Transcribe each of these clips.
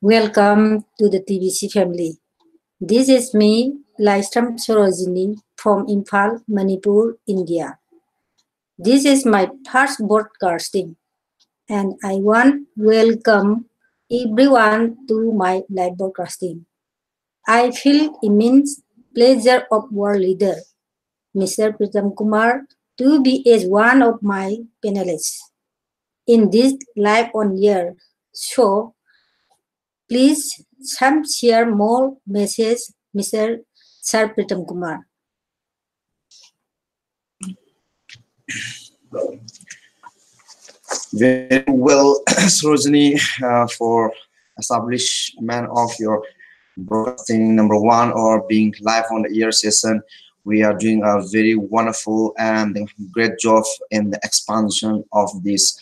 Welcome to the TBC family. This is me, Laistam Sorojini from Imphal, Manipur, India. This is my first broadcasting, and I want to welcome everyone to my live broadcasting. I feel immense pleasure of our leader, Mr. Pritam Kumar, to be as one of my panelists in this live on air show. Please some share more message, Mr. Sir Pritam Kumar. Very well, Sarojini, for establishment of your broadcasting number one or being live on the air session. We are doing a very wonderful and great job in the expansion of this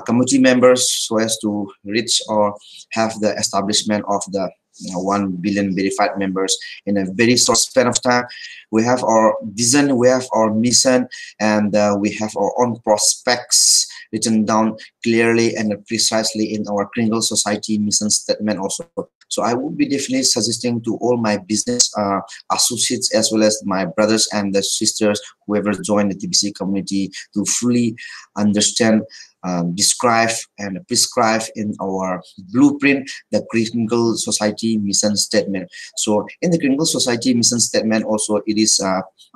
community members so as to reach or have the establishment of the 1 billion verified members in a very short span of time. We have our vision, we have our mission, and we have our own prospects written down clearly and precisely in our criminal society mission statement also. So I would be definitely suggesting to all my business associates as well as my brothers and the sisters, whoever joined the TBC community, to fully understand, describe and prescribe in our blueprint the criminal society mission statement. So in the criminal society mission statement also it is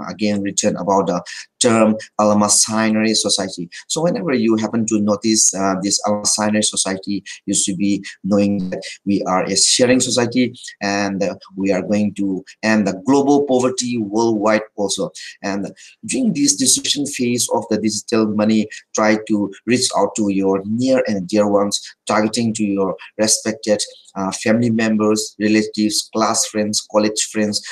again written about the term Almasynary society. So whenever you happen to notice this Almasynary society, you should be knowing that we are a sharing society and we are going to end the global poverty worldwide also. And during this distribution phase of the digital money, try to reach out to your near and dear ones, targeting to your respected family members, relatives, class friends, college friends,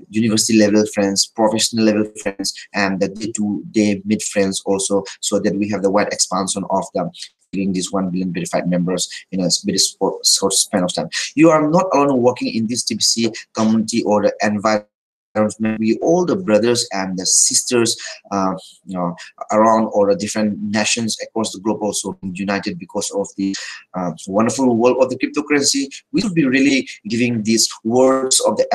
university level friends, professional level friends, and the day-to-day mid friends also, so that we have the wide expansion of them these 1 billion verified members in a very short span of time. You are not alone working in this TBC community or the environment. We all the brothers and the sisters around all the different nations across the globe also united because of the wonderful world of the cryptocurrency. We should be really giving these words of the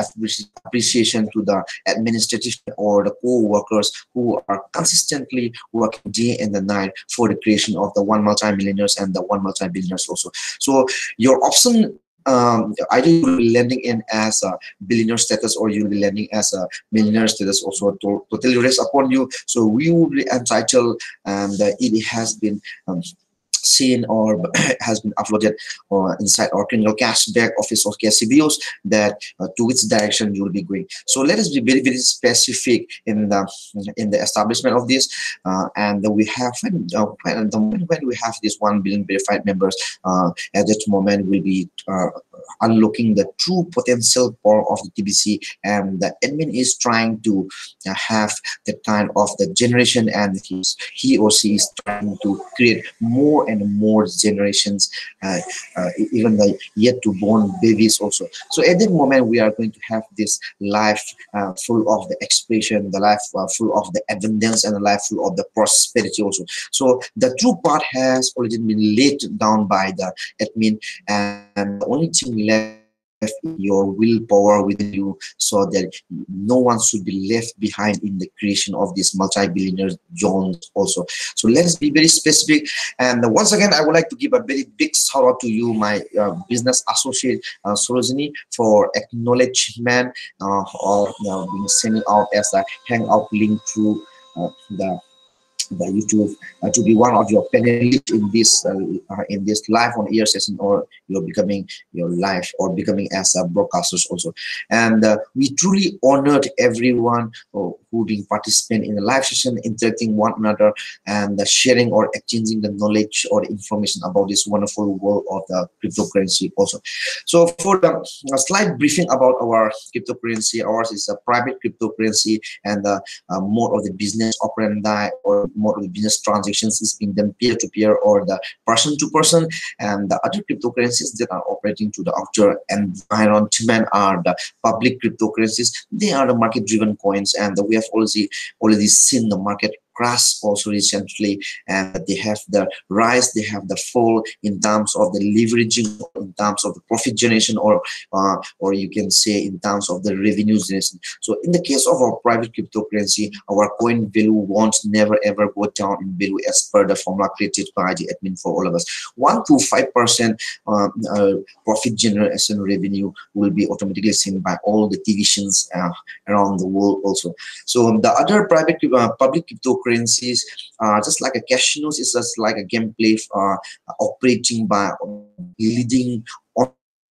appreciation to the administrative or the co-workers who are consistently working day and the night for the creation of the 1 multi-millionaires and the 1 multi-billionaires also. So your option, either you'll be landing in as a billionaire status or you'll be landing as a millionaire status also, totally rests upon you. So we will be entitled, and it has been seen or has been uploaded inside our criminal cashback office of KCBOs that to which direction you will be going. So let us be very, very specific in the establishment of this, and we have when we have this 1 billion verified members, at that moment we'll be unlocking the true potential power of the TBC, and the admin is trying to have the kind of the generation, and he or she is trying to create more and more generations, even the yet to born babies also. So at that moment we are going to have this life full of the expression, the life full of the abundance, and the life full of the prosperity also. So the true part has already been laid down by the admin, and the only thing left your willpower within you, so that no one should be left behind in the creation of this multi-billionaire zones also. So let's be very specific, and once again I would like to give a very big shout out to you, my business associate Sarojini, for acknowledgement or being sending out as a hangout link through the YouTube to be one of your panelists in this live on air session, or you're becoming your live or becoming as a broadcasters also. And we truly honored everyone who being participant in the live session, interacting one another, and sharing or exchanging the knowledge or the information about this wonderful world of the cryptocurrency also. So for the slight briefing about our cryptocurrency, ours is a private cryptocurrency, and more of the business operandi or more of the business transactions is being done peer-to-peer or the person-to-person, and the other cryptocurrencies that are operating to the outer environment are the public cryptocurrencies. They are the market-driven coins, and we have already seen the market crash also recently, and they have the rise, they have the fall in terms of the leveraging, in terms of the profit generation, or you can say in terms of the revenue generation. So in the case of our private cryptocurrency, our coin value won't never ever go down in value as per the formula created by the admin for all of us. 1 to 5% profit generation revenue will be automatically seen by all the divisions around the world also. So the other private public cryptocurrencies, just like a casinos, is just like a gameplay operating by leading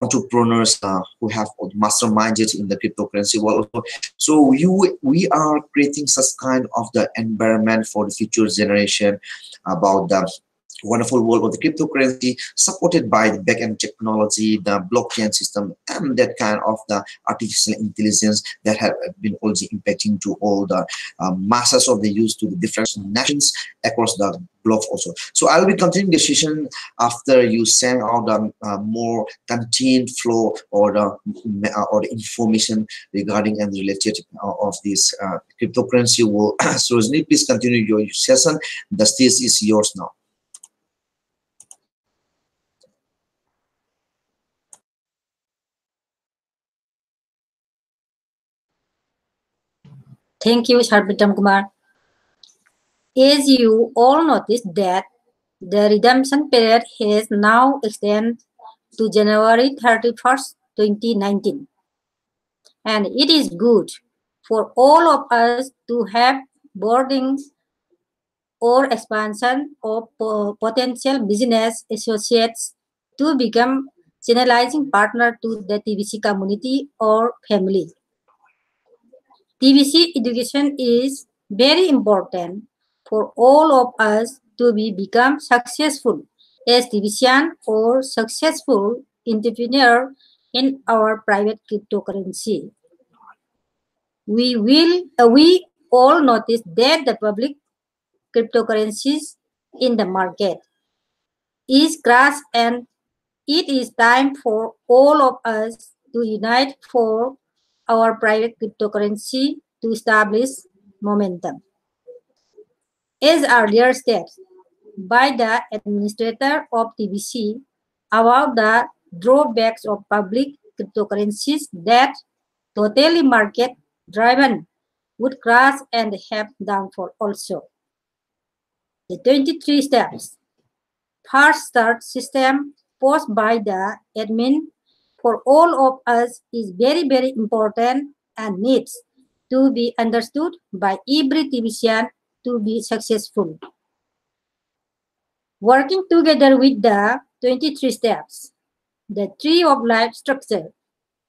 entrepreneurs who have masterminded in the cryptocurrency world. So we are creating such kind of the environment for the future generation about the wonderful world of the cryptocurrency, supported by the backend technology, the blockchain system, and that kind of the artificial intelligence that have been also impacting to all the masses of the use to the different nations across the globe also. So I'll be continuing the session after you send out the more content flow or the information regarding and related of this cryptocurrency world. So Rajni, please continue your session. The stage is yours now. Thank you, Sarpitam Kumar. As you all noticed that the redemption period has now extended to January 31st, 2019. And it is good for all of us to have boarding or expansion of potential business associates to become channelizing partner to the TBC community or family. TBC education is very important for all of us to become successful as TBCian or successful entrepreneur in our private cryptocurrency. We all notice that the public cryptocurrencies in the market is crashed, and it is time for all of us to unite for our private cryptocurrency to establish momentum. As earlier stated by the administrator of TBC about the drawbacks of public cryptocurrencies that totally market driven would crash and have downfall also. The 23 steps. First start system posed by the admin for all of us is very, very important and needs to be understood by every TBCian to be successful. Working together with the 23 steps, the tree of life structure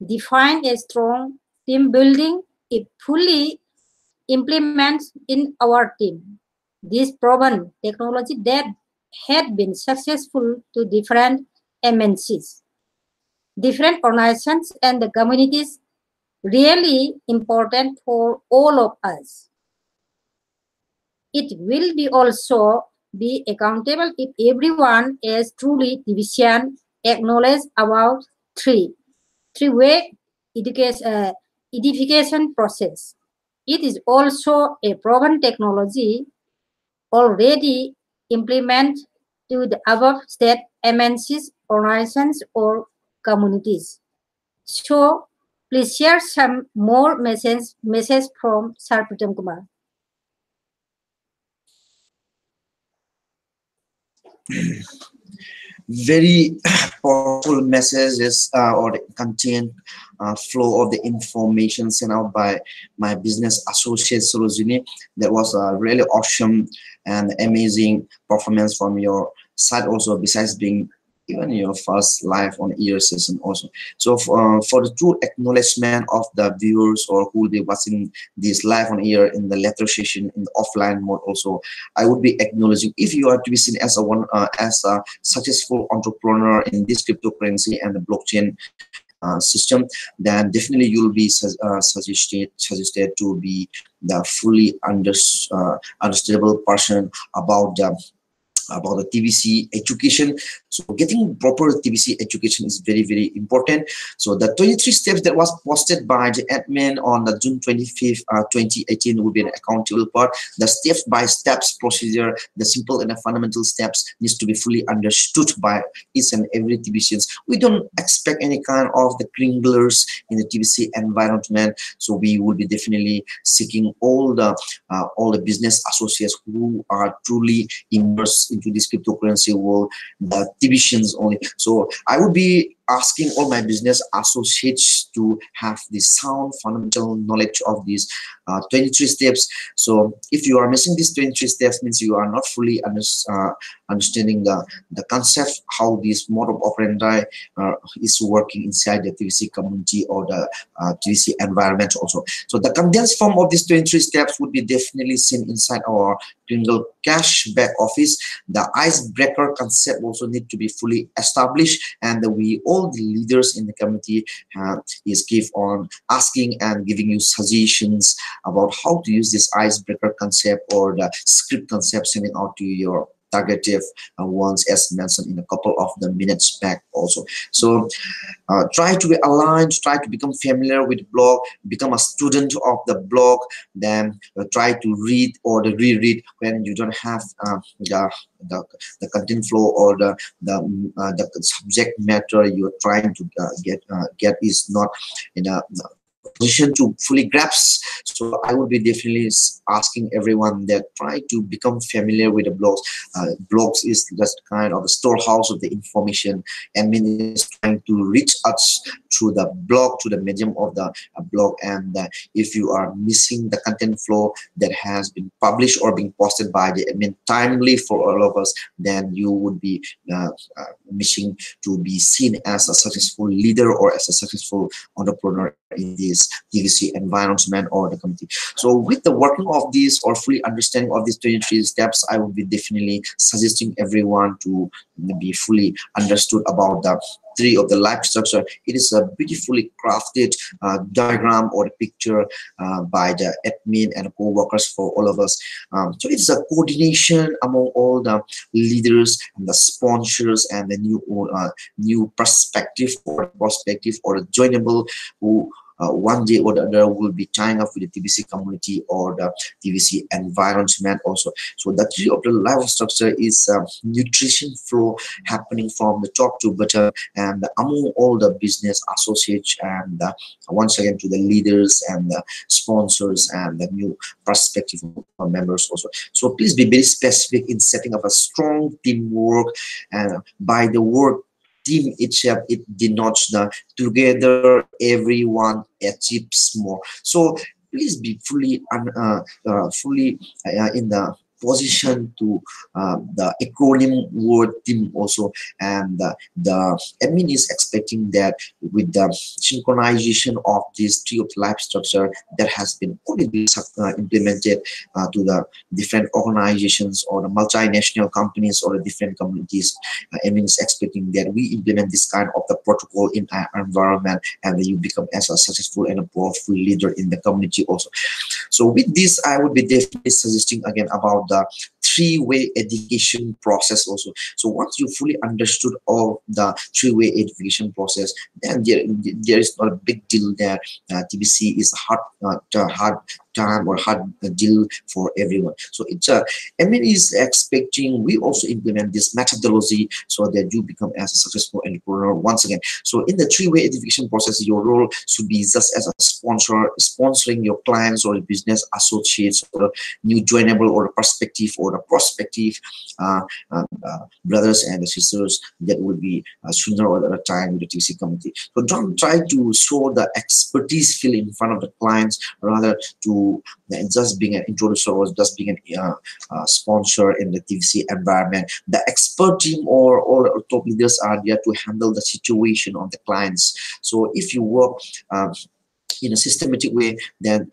define a strong team building if fully implements in our team. This proven technology that had been successful to different MNCs, different organizations, and the communities, really important for all of us. It will be also be accountable if everyone is truly division acknowledge about three-way edification process. It is also a proven technology already implemented to the above state MNCs, organizations, or communities. So, please share some more message from Sarpitam Kumar. Very powerful messages or the content flow of the information sent out by my business associate Sorojini. That was a really awesome and amazing performance from your side also, besides being even your first live on air session also. So for the true acknowledgement of the viewers or who they watching this live on air in the later session in the offline mode also, I would be acknowledging if you are to be seen as a successful entrepreneur in this cryptocurrency and the blockchain system, then definitely you'll be suggested to be the fully understandable person about the about the TBC education. So getting proper TBC education is very, very important. So the 23 steps that was posted by the admin on the June 25th, 2018 will be an accountable part. The steps-by-steps procedure, the simple and the fundamental steps needs to be fully understood by each and every TBCians. We don't expect any kind of the cringlers in the TBC environment. So we will be definitely seeking all the business associates who are truly immersed into this cryptocurrency world, the TBCians only. So I would be asking all my business associates to have the sound fundamental knowledge of these 23 steps. So if you are missing these 23 steps, means you are not fully understanding the concept, how this mode of operandi is working inside the TBC community or the TBC environment also. So the condensed form of these 23 steps would be definitely seen inside our Kringle Cash back office. The icebreaker concept also need to be fully established, and we all the leaders in the community is keep on asking and giving you suggestions about how to use this icebreaker concept or the script concept, sending out to your targeted ones as mentioned in a couple of the minutes back also. So try to be aligned, try to become familiar with the blog, become a student of the blog, then try to read or the reread when you don't have the content flow or the subject matter you're trying to get is not in a position to fully grasp. So I would be definitely asking everyone that try to become familiar with the blogs. Blogs is just kind of a storehouse of the information, and many is trying to reach us through the blog, through the medium of the blog. And if you are missing the content flow that has been published or being posted by the admin timely for all of us, then you would be missing to be seen as a successful leader or as a successful entrepreneur in this TBC environment or the community. So with the working of this or fully understanding of these 23 steps, I would be definitely suggesting everyone to be fully understood about the tree of the life structure. It is a beautifully crafted diagram or a picture by the admin and co-workers for all of us. So it's a coordination among all the leaders and the sponsors and the new perspective or the joinable who one day or the other will be tying up with the TBC community or the TBC environment also. So the tree of the life structure is nutrition flow happening from the top to bottom and among all the business associates, and once again to the leaders and the sponsors and the new prospective members also. So please be very specific in setting up a strong teamwork, and by the word team itself, it denotes the together everyone achieves more. So please be fully in the position to the acronym word team also, and the admin is expecting that with the synchronization of this tree of life structure that has been already implemented to the different organizations or the multinational companies or the different communities, admin is expecting that we implement this kind of the protocol in our environment, and that you become as a successful and a powerful leader in the community also. So with this, I would be definitely suggesting again about the three-way education process also. So once you fully understood all the three-way education process, then there is not a big deal that TBC is a hard time or hard deal for everyone. So it's admin is expecting we also implement this methodology so that you become as a successful entrepreneur once again. So in the three-way education process, your role should be just as a sponsor, sponsoring your clients or business associates or new joinable or perspective or the prospective brothers and sisters that will be sooner or later time with the TBC community. So don't try to show the expertise feel in front of the clients, rather to just being an introducer or just being a sponsor in the TBC environment. The expert team or all top leaders are there to handle the situation of the clients. So if you work in a systematic way, then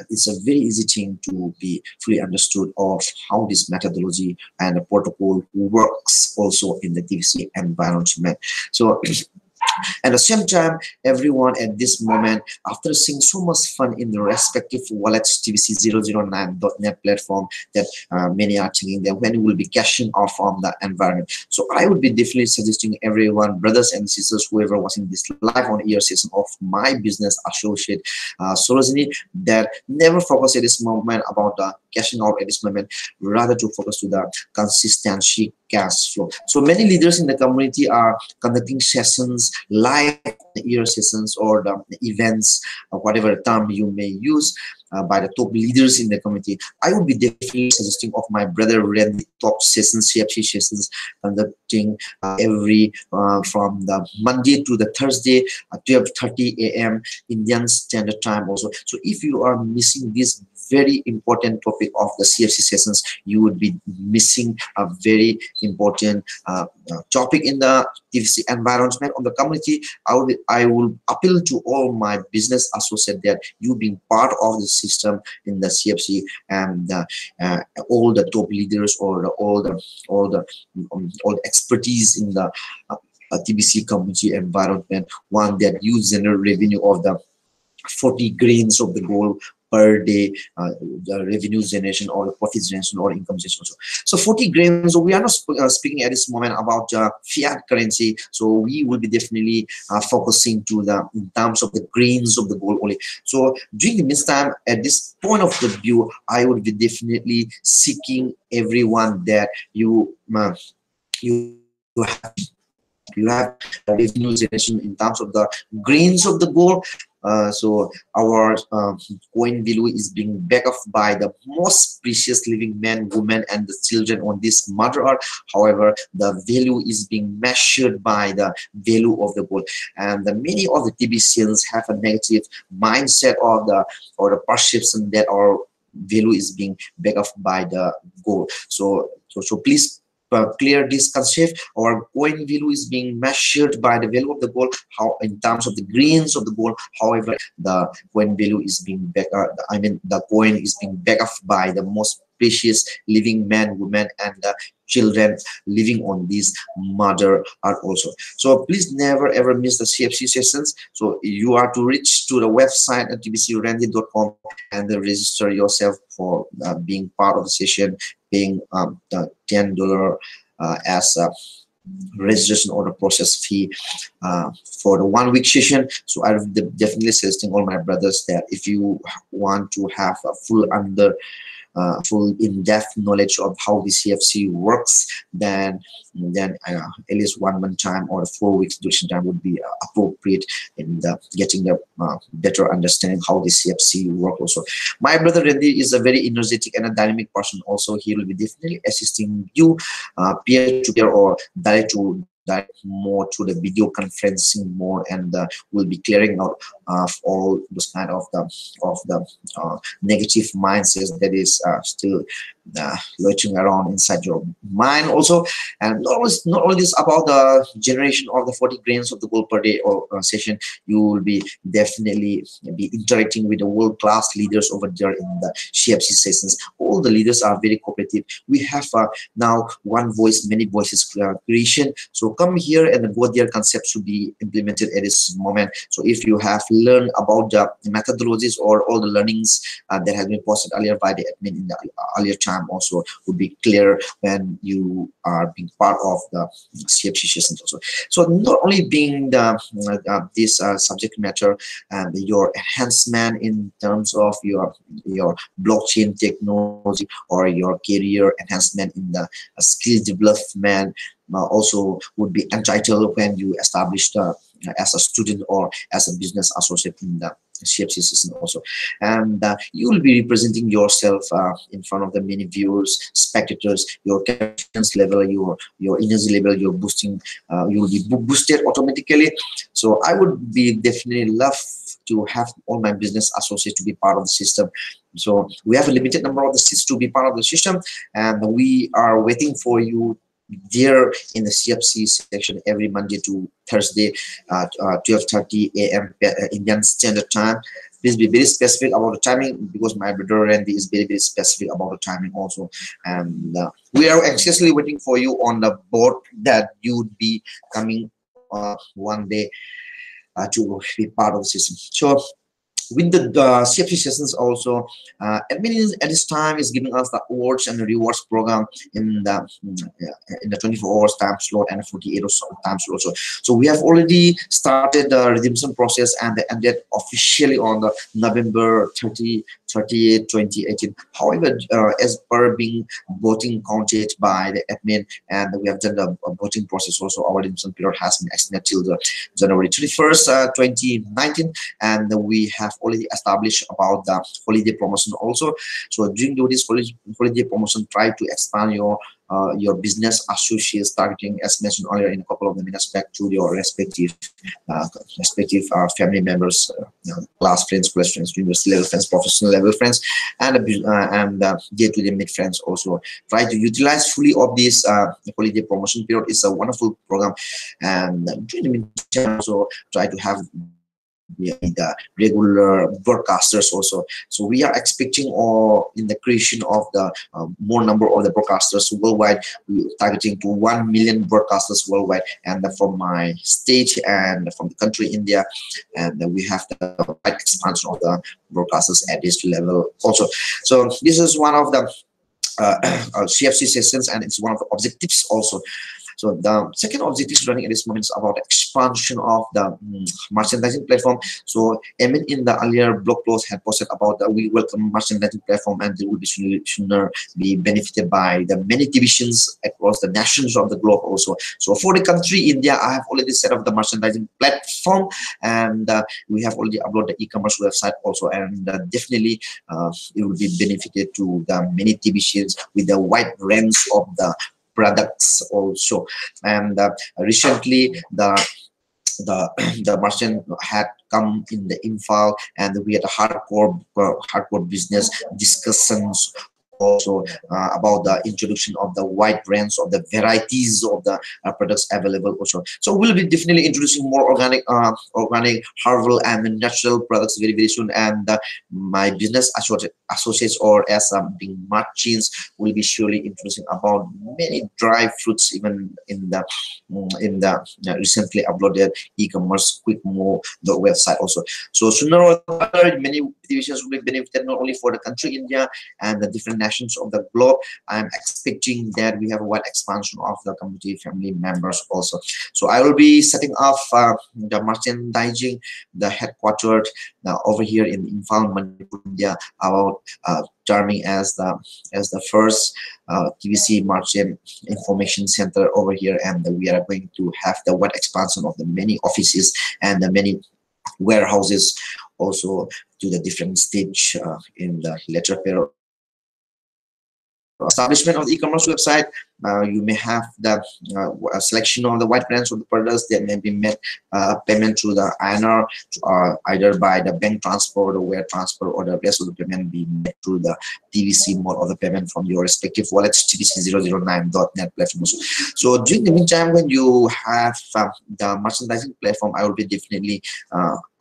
it's a very easy thing to be fully understood of how this methodology and the protocol works also in the TBC environment. So At the same time, everyone at this moment, after seeing so much fun in the respective wallets, TBC009.net platform, that many are thinking that when we will be cashing off from the environment. So I would be definitely suggesting everyone, brothers and sisters, whoever watching this live on air session of my business associate, Sorosini, that never focus at this moment about the cashing out at this moment, rather to focus to the consistency cash flow. So many leaders in the community are conducting sessions, live year sessions, or the events, whatever term you may use, by the top leaders in the community. I would be definitely suggesting of my brother Randy top sessions, CFC sessions, conducting every from the Monday to the Thursday at 12:30 a.m. Indian Standard Time also. So if you are missing this very important topic of the CFC sessions, you would be missing a very important topic in the TVC environment of the community. I will appeal to all my business associates that you being part of the system in the CFC, and all the top leaders, or all the expertise in the TBC community environment, one that you generate revenue of the 40 grains of the gold per day, the revenue generation or the profit generation or income generation also. So 40 grains, so we are not speaking at this moment about fiat currency, so we will be definitely focusing to the in terms of the grains of the gold only. So during this time, at this point of the view, I would be definitely seeking everyone that you you have revenue generation in terms of the grains of the gold. So our coin value is being backed up by the most precious living men, women, and the children on this mother earth. However, the value is being measured by the value of the gold, and many of the TBCians have a negative mindset of the or the perception that our value is being backed up by the gold. So please clear this concept. Our coin value is being measured by the value of the gold, how in terms of the grains of the gold. However, the coin value is being back the coin is being backed up by the most precious living men, women, and the children living on this mother earth also. So please never ever miss the CFC sessions. So you are to reach to the website at tbcrandy.com and register yourself for being part of the session, paying the $10 as a registration or the process fee for the 1 week session. So I would definitely suggesting all my brothers that if you want to have a full in-depth knowledge of how the CFC works, then at least 1 month time or 4 weeks duration time would be appropriate in getting the better understanding how the CFC work also. My brother Randy is a very energetic and a dynamic person also. He will be definitely assisting you peer-to-peer or direct more to the video conferencing more, and will be clearing out of all those kind of the negative mindsets that is still lurching around inside your mind also. And not only this about the generation of the 40 grains of the gold per day or session, you will be definitely be interacting with the world-class leaders over there in the CFC sessions. All the leaders are very cooperative. We have now one voice, many voices creation. So come here, and both their concepts should be implemented at this moment. So if you have learned about the methodologies or all the learnings that have been posted earlier by the admin in the earlier time, also would be clear when you are being part of the CFC sessions also. So not only being the this subject matter and your enhancement in terms of your blockchain technology or your career enhancement in the skill development, also would be entitled when you establish as a student or as a business associate in the CFC system also. And you will be representing yourself in front of the many viewers, spectators. Your confidence level, your energy level, your boosting, you will be boosted automatically. So I would be definitely love to have all my business associates to be part of the system. So we have a limited number of the seats to be part of the system, and we are waiting for you there in the CFC section every Monday to Thursday at 12:30 a.m. Indian Standard Time. Please be very specific about the timing, because my brother Randy is very specific about the timing also. And we are anxiously waiting for you on the board that you would be coming one day to be part of the system. So with the CFC sessions also, admin at this time is giving us the awards and the rewards program in the 24 hours time slot and 48 hours time slot. So we have already started the redemption process and the ended officially on the November 30, 2018. However, as per being voting counted by the admin, and we have done the voting process also, our redemption period has been extended till the January 31st, 2019, and we have already established about the holiday promotion also. So during this holiday promotion, try to expand your business associates targeting, as mentioned earlier in a couple of the minutes back, to your respective family members, class friends, close friends, university level friends, professional level friends, and day-to-day mid friends also. Try to utilize fully of this holiday promotion period. It's a wonderful program, and during the meantime also try to have the regular broadcasters also. So we are expecting in the creation of the more number of the broadcasters worldwide, targeting to 1 million broadcasters worldwide, and from my state and from the country India, and we have the expansion of the broadcasters at this level also. So this is one of the CFC sessions, and it's one of the objectives also. So the second objective running at this moment is about expansion of the merchandising platform. So Emin in the earlier blog post had posted about the we welcome merchandising platform, and they will be sooner be benefited by the many divisions across the nations of the globe also. So for the country India, I have already set up the merchandising platform, and we have already uploaded the e-commerce website also, and definitely it will be benefited to the many divisions with the wide range of the products also. And recently the merchant had come in the info, and we had a hardcore business discussions also about the introduction of the wide range of the varieties of the products available also. So we'll be definitely introducing more organic herbal and natural products very soon, and my business associates, or as being merchants, will be surely introducing about many dry fruits even in the recently uploaded e-commerce quick move the website also. So sooner or later many divisions will be benefited, not only for the country India and the different nations of the globe. I'm expecting that we have a wide expansion of the community family members also. So I will be setting up the merchandising, the headquartered over here in Imphal, Manipur, India, about terming as the first TBC merchant information center over here, and we are going to have the wide expansion of the many offices and the many warehouses also to the different stage in the later period. Establishment of the e-commerce website, you may have the selection of the wide range of the products that may be made payment through the INR, either by the bank transfer or the wire transfer, or the rest of the payment be made through the TBC mode of the payment from your respective wallets, tbc009.net platform. So during the meantime, when you have the merchandising platform, I will be definitely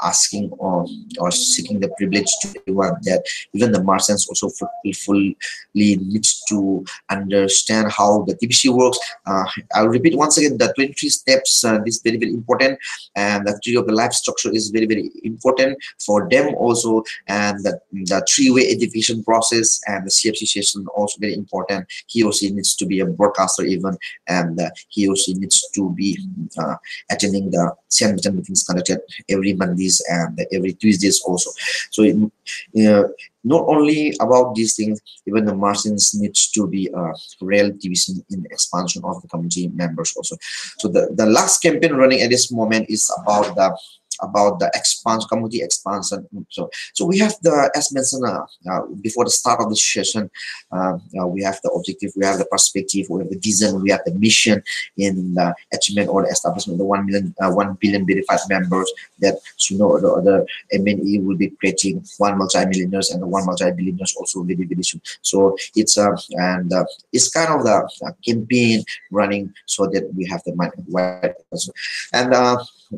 asking or seeking the privilege to everyone that even the merchants also fully needs to understand how the TBC works. I'll repeat once again the 23 steps. This is very important, and the 3 of the life structure is very important for them also, and the 3-way education process and the CFC session also very important. He or she needs to be a broadcaster even, and he or she needs to be attending the Science meetings conducted every Mondays and every Tuesdays also. So not only about these things, even the merchants needs to be a real TBC in the expansion of the community members also. So the last campaign running at this moment is about the community expansion. So we have the, as mentioned before the start of the session, we have the objective, we have the perspective, we have the vision, we have the mission in the achievement or the establishment of the 1 billion verified members, that sooner or the other MNE will be creating 1 multi-millionaires and 1 multi-billionaires also very soon. So it's it's kind of the campaign running so that we have the money. And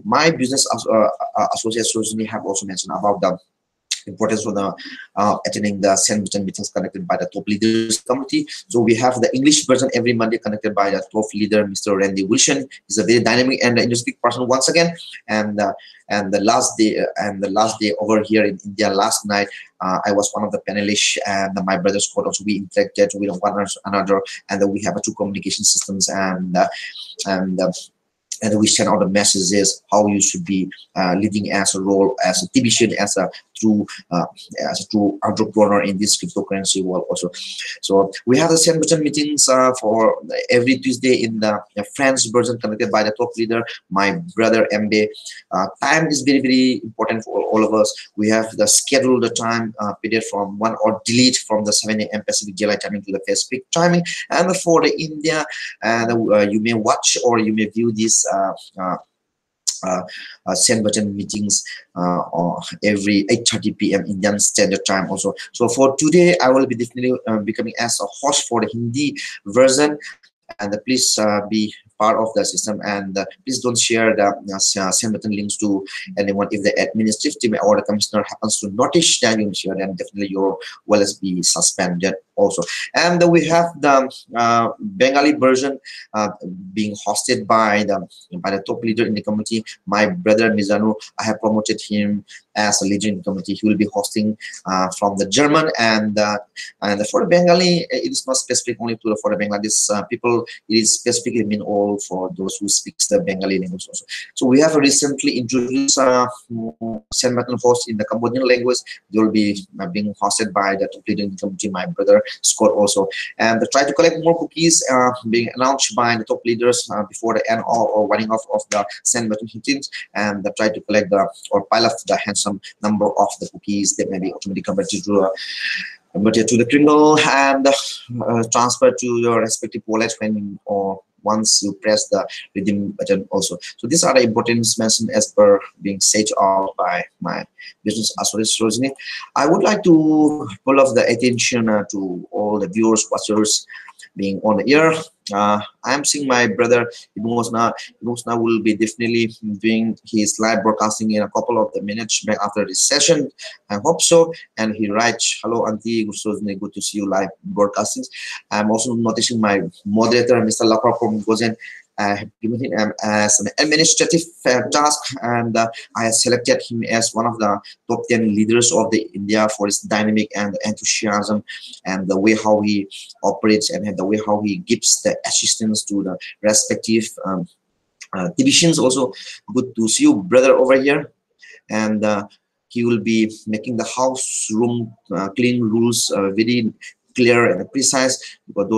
my business associates have also mentioned about importance for the attending the Sandwich meetings conducted by the top leaders committee. So we have the English version every Monday conducted by the top leader, Mr. Randy Wilson. He's a very dynamic and energetic person once again. And the last day over here in India last night, I was one of the panelists, and my brother Scott also. We interacted with one another, and we have two communication systems, and we send out the messages how you should be leading as a role as a TBC, as a true entrepreneur in this cryptocurrency world also. So we have the Sandwich meetings for every Tuesday in the French version conducted by the top leader, my brother MB. Time is very, very important for all of us. We have the scheduled time period from 1 or delete from the 7 a.m. Pacific Daylight timing to the Pacific timing, and for the India, and you may watch or you may view this send button meetings every 8:30 p.m. Indian Standard Time also. So for today, I will be definitely becoming as a host for the Hindi version, and please be part of the system, and please don't share the send button links to anyone. If the administrative team or the commissioner happens to notice that you share, then definitely your wallet be suspended also. And we have the Bengali version being hosted by the top leader in the committee, my brother Mizanu. I have promoted him as a leader in the committee. He will be hosting from the German, and for the Bengali, it is not specific only to for the Bangladesh people. It is specifically mean all for those who speak the Bengali language also. So we have recently introduced send button host in the Cambodian language. They will be being hosted by the top leader in the committee, my brother Scott also. And try to collect more cookies being announced by the top leaders before the end or running off of the send button meetings, and try to collect or pile up the handsome number of the cookies that may be automatically converted to the criminal and transferred to your respective wallet when or once you press the redeem button also. So these are the important mentioned as per being said out by my business associate Rosini. I would like to pull off the attention to all the viewers, watchers being on the air. I am seeing my brother Ibusna will be definitely doing his live broadcasting in a couple of the minutes back after this session. I hope so. And he writes, "Hello, Auntie, good to see you live broadcasting." I'm also noticing my moderator, Mr. Lakar from Gozen. I have given him as an administrative task, and I have selected him as one of the top 10 leaders of the India for his dynamic and enthusiasm, and the way how he operates, and the way how he gives the assistance to the respective divisions. Also, good to see you, brother, over here. And he will be making the house room clean rules very clear and precise, because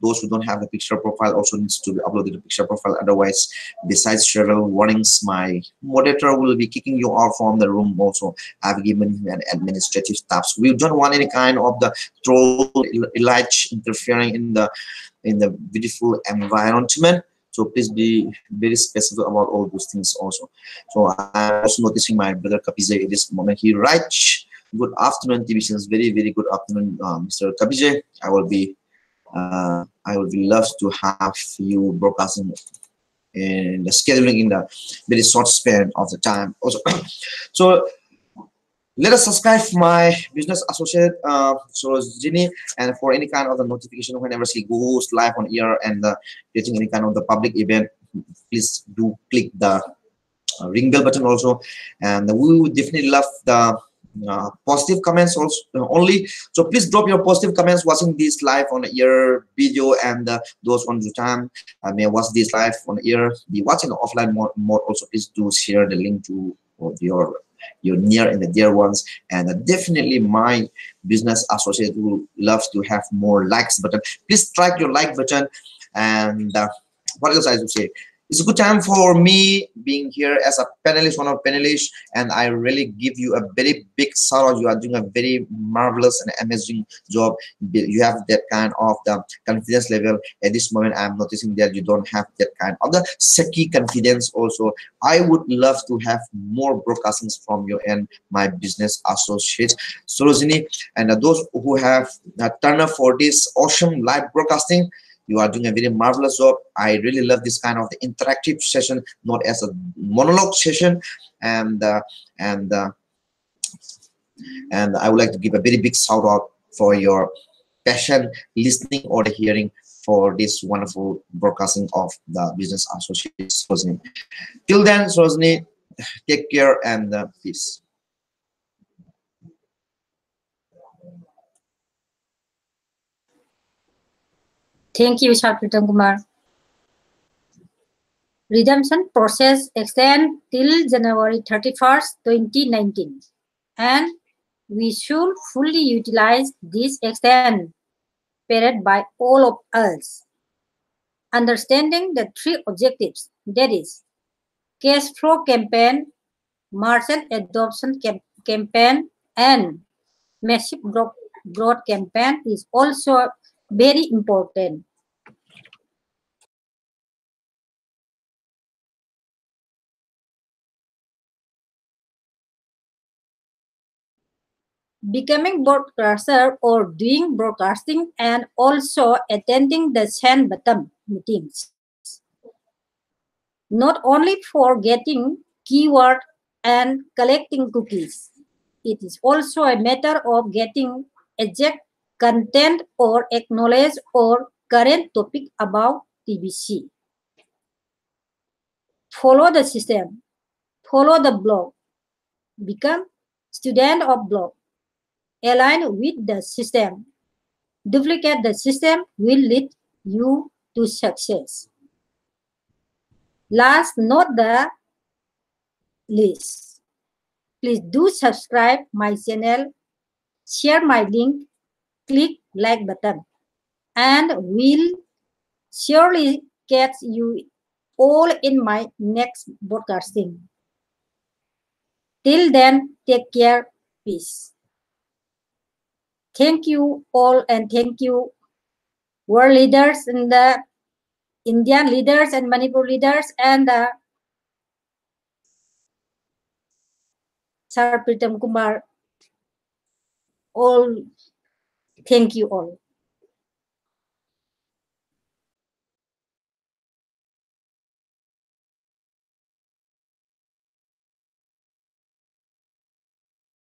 those who don't have the picture profile also needs to be uploaded the picture profile. Otherwise, besides several warnings, my moderator will be kicking you out from the room. Also, I've given him an administrative task. We don't want any kind of the troll elite interfering in the beautiful environment. So please be very specific about all those things also. So I'm also noticing my brother Kapije at this moment. He writes, "Good afternoon, TVCs. Very, very good afternoon, Mr. Kapije. I will be love to have you broadcasting in the scheduling in the very short span of the time also." So let us subscribe my business associate Sorojini, and for any kind of the notification whenever she goes live on air and getting any kind of the public event, please do click the ring bell button also. And we would definitely love the positive comments also only. So please drop your positive comments watching this live on air video, and those on YouTube may watch this live on air, be watching offline mode also. Please do share the link to your near and the dear ones, and definitely my business associate will love to have more likes button. Please strike your like button. And what else I would say, it's a good time for me being here as a panelist, one of panelists, and I really give you a very big shout out. You are doing a very marvelous and amazing job. You have that kind of the confidence level. At this moment, I'm noticing that you don't have that kind of the shaky confidence also. I would love to have more broadcastings from you and my business associate Sorojini, and those who have turned up for this awesome live broadcasting. You are doing a very marvelous job. I really love this kind of the interactive session, not as a monologue session. And And I would like to give a very big shout out for your passion, listening or the hearing for this wonderful broadcasting of the business associate Rosni. Till then, Rosni, take care and peace. Thank you, Sarpritam Kumar. Redemption process extend till January 31st, 2019, and we should fully utilize this extend period by all of us. Understanding the three objectives, that is, cash flow campaign, merchant adoption campaign, and massive growth campaign is also very important. Becoming broadcaster or doing broadcasting and also attending the send button meetings. Not only for getting keyword and collecting cookies, it is also a matter of getting exact content or acknowledge or current topic about TBC. Follow the system, follow the blog, become student of blog, align with the system. Duplicate the system will lead you to success. Last, not the least, please do subscribe my channel, share my link, click like button, and will surely catch you all in my next broadcasting. Till then, take care, peace. Thank you all, and thank you world leaders and the Indian leaders and Manipur leaders and Sir Pritam Kumar. All, thank you all.